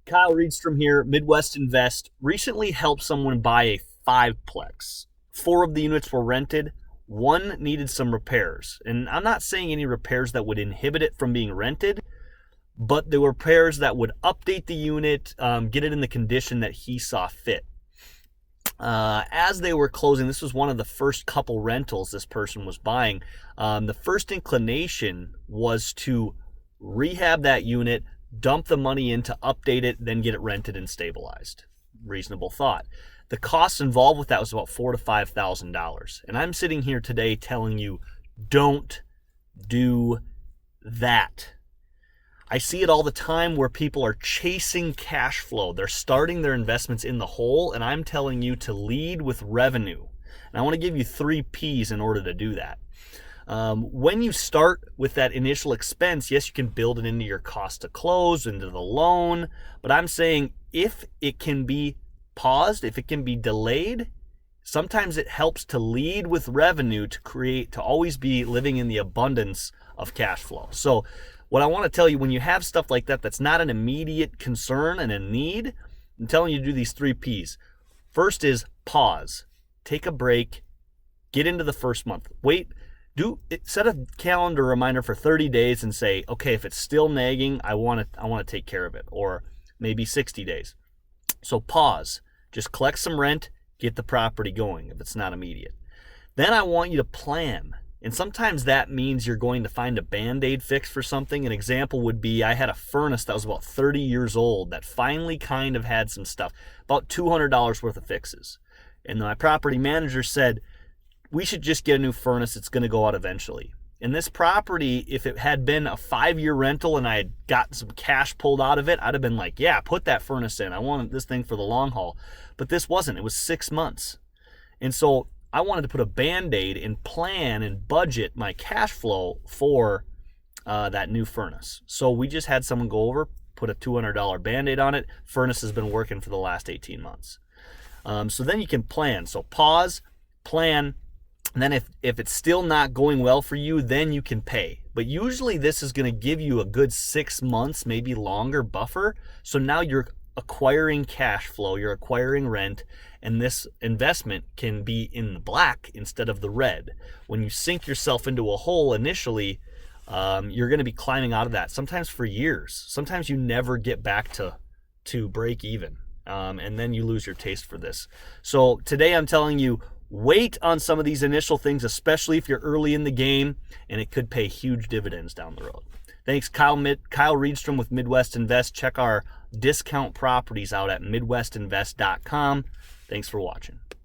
Kyle Reedstrom here, Midwest Invest. Recently helped someone buy a fiveplex. Four of the units were rented. One needed some repairs. And I'm not saying any repairs that would inhibit it from being rented, but the repairs that would update the unit, get it in the condition that he saw fit. As they were closing, this was one of the first couple rentals this person was buying. The first inclination was to rehab that unit, dump the money in to update it, then get it rented and stabilized. Reasonable thought. The costs involved with that was about $4,000 to $5,000. And I'm sitting here today telling you, don't do that. I see it all the time where people are chasing cash flow. They're starting their investments in the hole, and I'm telling you to lead with revenue. And I want to give you 3 P's in order to do that. When you start with that initial expense, yes, you can build it into your cost to close, into the loan, but I'm saying if it can be paused, if it can be delayed, sometimes it helps to lead with revenue to always be living in the abundance of cash flow. So what I want to tell you, when you have stuff like that, that's not an immediate concern and a need, I'm telling you to do these 3 P's. First is pause, take a break, get into the first month, set a calendar reminder for 30 days and say, okay, if it's still nagging, I want to take care of it, or maybe 60 days. So pause, just collect some rent, get the property going if it's not immediate. Then I want you to plan. And sometimes that means you're going to find a Band-Aid fix for something. An example would be I had a furnace that was about 30 years old that finally kind of had some stuff, about $200 worth of fixes. And my property manager said, we should just get a new furnace. It's going to go out eventually. And this property, if it had been a 5-year rental and I had gotten some cash pulled out of it, I'd have been like, yeah, put that furnace in. I wanted this thing for the long haul. But this wasn't. It was 6 months. And so I wanted to put a Band-Aid and plan and budget my cash flow for that new furnace. So we just had someone go over, put a $200 Band-Aid on it. Furnace has been working for the last 18 months. So then you can plan. So pause, plan, and then if it's still not going well for you, then you can pay. But usually this is going to give you a good 6 months, maybe longer buffer. So now you're acquiring cash flow, you're acquiring rent, and this investment can be in the black instead of the red. When you sink yourself into a hole initially, you're going to be climbing out of that, sometimes for years. Sometimes you never get back to break even, and then you lose your taste for this. So today I'm telling you, wait on some of these initial things, especially if you're early in the game, and it could pay huge dividends down the road. Thanks, Kyle Reedstrom with Midwest Invest. Check our discount properties out at midwestinvest.com. Thanks for watching.